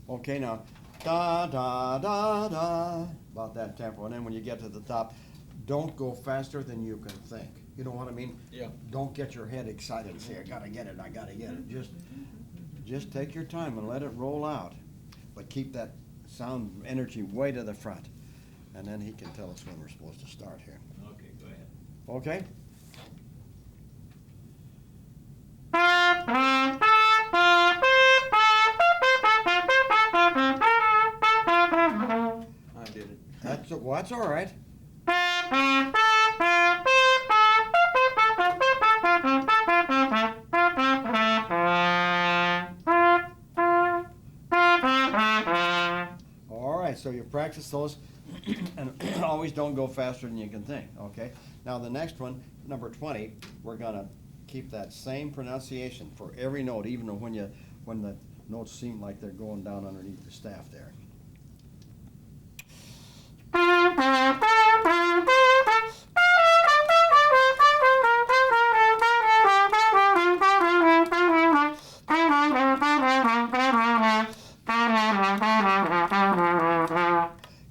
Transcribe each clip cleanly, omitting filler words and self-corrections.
Okay, now, da da da da, about that tempo. And then when you get to the top, don't go faster than you can think. You know what I mean? Yeah. Don't get your head excited and say, I gotta get it, I gotta get it. Just take your time and let it roll out. But keep that sound energy way to the front. And then he can tell us when we're supposed to start here. Okay, go ahead. Okay? I did it. Well, that's all right. All right, so you practice those, and always don't go faster than you can think, okay? Now, the next one, number 20, we're gonna keep that same pronunciation for every note, even when the notes seem like they're going down underneath the staff there.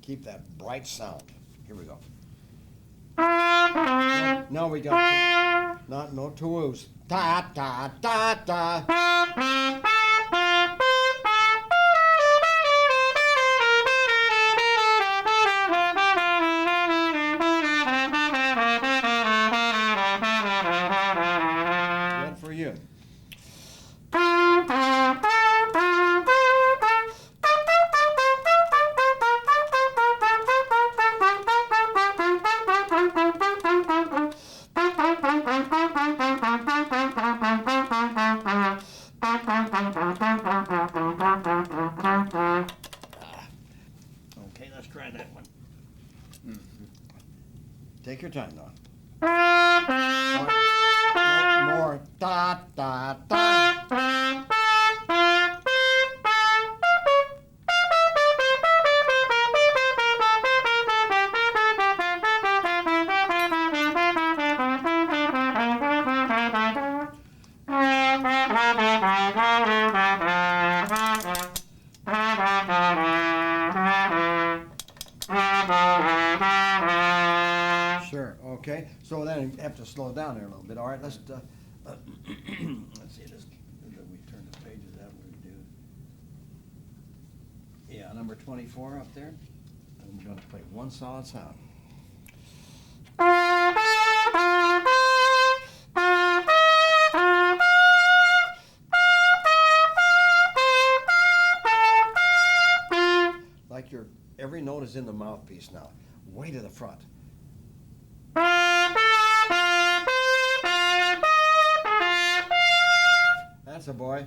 Keep that bright sound. Here we go. Now we got no two oohs. Da da da da. Good for you. Okay, let's try that one. Take your time, though. More. Da, da, da. Sure, okay. So then you have to slow down there a little bit. All right, let's see this. We turn the pages. That we do. Yeah, number 24 up there. I'm going to play one solid sound. Like every note is in the mouthpiece now, way to the front. That's a boy.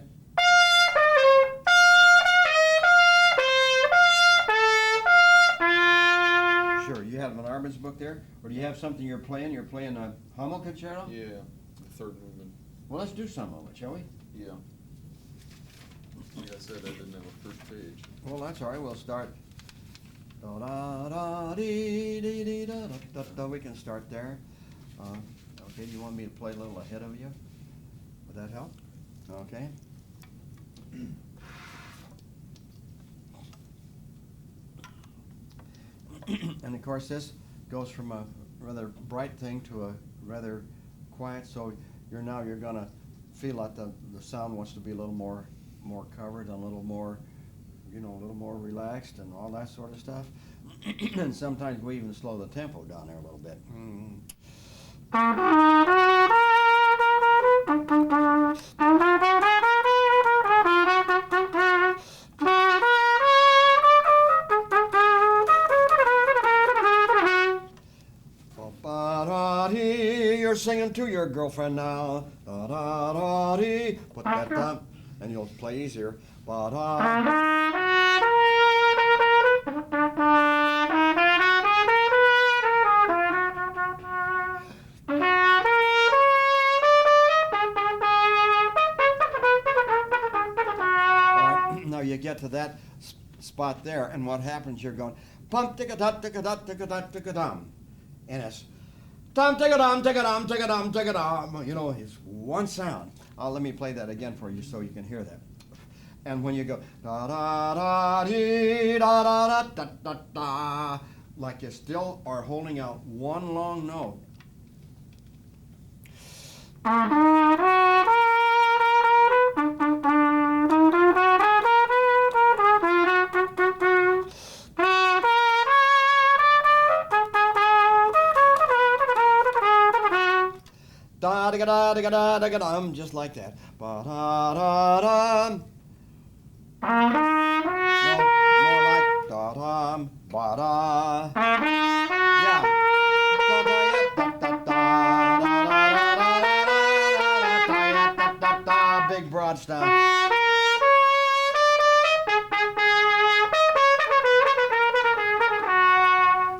Sure, you have an Armin's book there, or do you have something you're playing? You're playing a Hummel concerto? Yeah, the third movement. Well, let's do some of it, shall we? Yeah. Like I said, I didn't have a first page. Well, that's all right. We'll start. Da da da dee dee dee da da da. We can start there. Okay, you want me to play a little ahead of you? Would that help? Okay. And of course, this goes from a rather bright thing to a rather quiet. So you're gonna feel like the sound wants to be a little more covered, and a little more, a little more relaxed, and all that sort of stuff. And sometimes we even slow the tempo down there a little bit. You're singing to your girlfriend now. Da da da dee. Put that down, and you'll play easier. Ba da. Now you get to that spot there, and what happens? You're going pump ticka dot ticka dot ticka dot ticka dum, and it's dum ticka dum ticka dum ticka dum ticka dum. It's one sound. Let me play that again for you so you can hear that. And when you go da da da dee da da da da da da, like you still are holding out one long note. Da da da da da da da, just like that. Ba da da da. No, more like da da ba da. Yeah. Da da ya da da da da da da da da da da. Big broad style.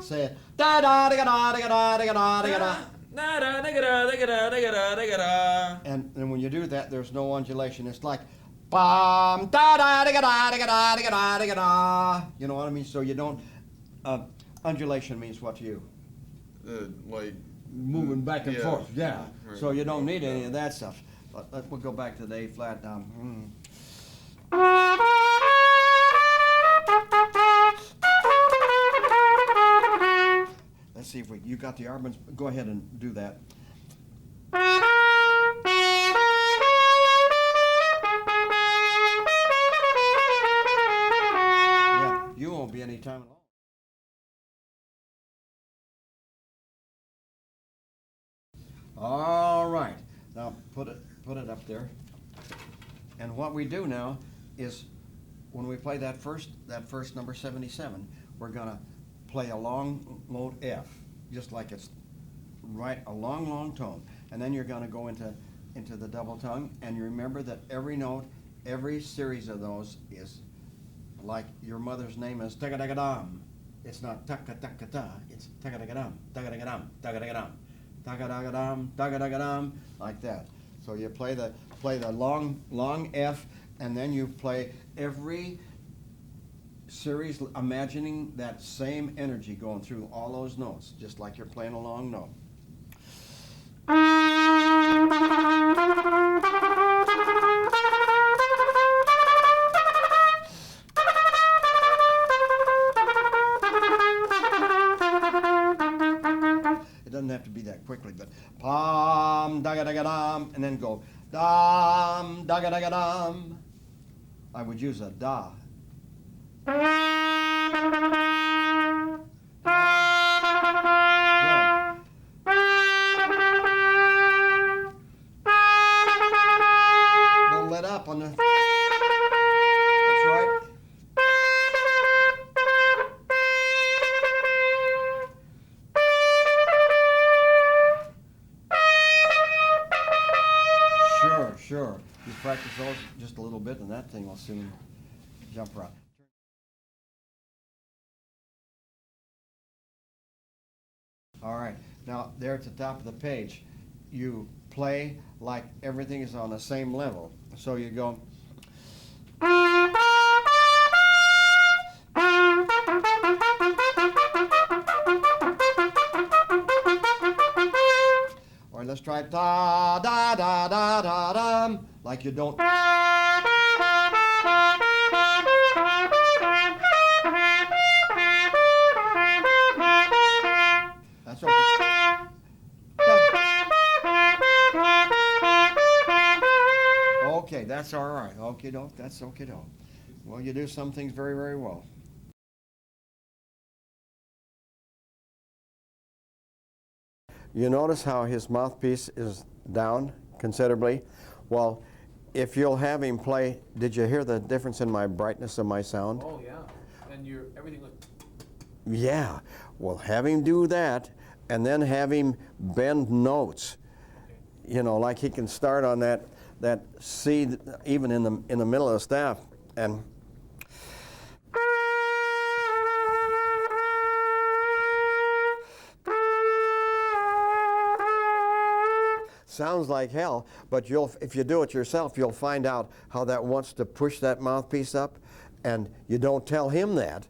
Say it. Da da da da da da da da da da. And when you do that, there's no undulation. It's like bam da da da da da da da da da. You know what I mean? So you don't. Undulation means what to you? Like Moving back and forth. Yeah. Right. So you don't need any of that stuff. But we'll go back to the A flat now. Let's see if you got the Arbans. Go ahead and do that. Yeah, you won't be any time at all. All right, now put it up there. And what we do now is, when we play that first number 77, we're gonna play a long note F, just like it's right, a long tone, and then you're gonna go into the double tongue, and you remember that every note, every series of those is like your mother's name is taga-daga-dam. It's not taka-taka-ta, it's taga-daga-dam, taga-daga-dam, taga-daga-dam, taga-daga-dam, taga-daga-dam, like that. So you play the long F, and then you play every series, imagining that same energy going through all those notes, just like you're playing a long note. It doesn't have to be that quickly, but pam daga daga dam, and then go dam daga daga dam. I would use a da. Don't let up on the. That's right. Sure. You practice those just a little bit, and that thing will soon jump around. All right, now there at the top of the page, you play like everything is on the same level. So you go. Or let's try da da da da da da, like you don't. That's okay. Okay, that's all right. Okay, doke. That's okay, doke. Well, you do some things very, very well. You notice how his mouthpiece is down considerably? Well, if you'll have him play, did you hear the difference in my brightness of my sound? Oh yeah, and everything was. Yeah, well, have him do that, and then have him bend notes. Okay. You know, like he can start on that C, even in the middle of the staff, and. Sounds like hell, but if you do it yourself, you'll find out how that wants to push that mouthpiece up, and you don't tell him that,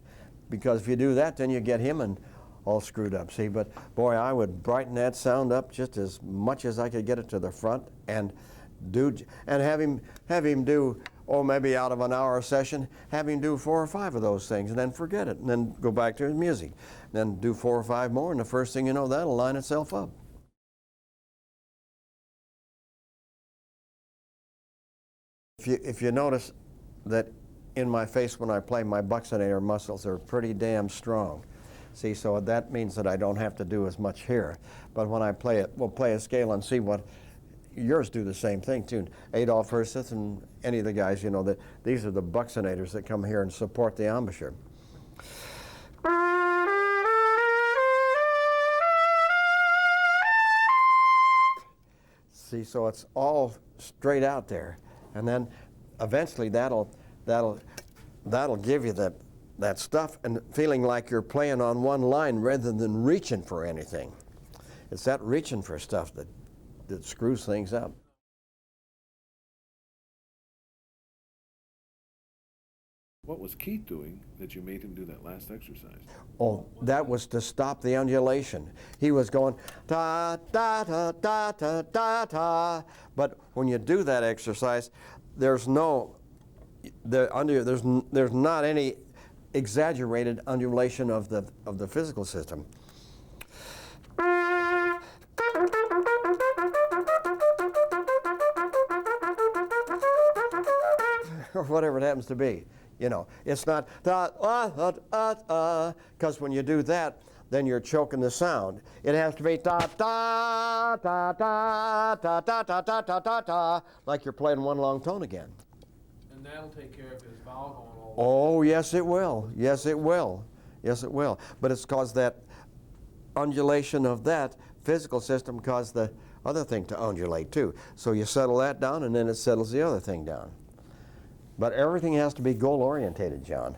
because if you do that, then you get him and all screwed up. See, but boy, I would brighten that sound up just as much as I could get it to the front, and have him do or maybe out of an hour session, have him do 4 or 5 of those things and then forget it, and then go back to his music. Then do 4 or 5 more, and the first thing you know, that'll line itself up. If you notice that in my face when I play, my buccinator muscles are pretty damn strong. See, so that means that I don't have to do as much here. But when I play it, we'll play a scale and see what yours do the same thing too. Adolf Herseth and any of the guys, you know, that these are the buccinators that come here and support the embouchure. See, so it's all straight out there, and then eventually that'll give you that stuff and feeling like you're playing on one line rather than reaching for anything. It's that reaching for stuff that screws things up. What was Keith doing that you made him do that last exercise? Oh, that was to stop the undulation. He was going da da da da da da da. But when you do that exercise, there's not any exaggerated undulation of the physical system. Or whatever it happens to be. You know, it's not da because when you do that, then you're choking the sound. It has to be da da da da da da da da da da da, like you're playing one long tone again. And that'll take care of his vowel going all Oh, yes, it will. Yes, it will. Yes, it will. But it's because that undulation of that physical system caused the other thing to undulate too. So you settle that down, and then it settles the other thing down. But everything has to be goal-orientated, John.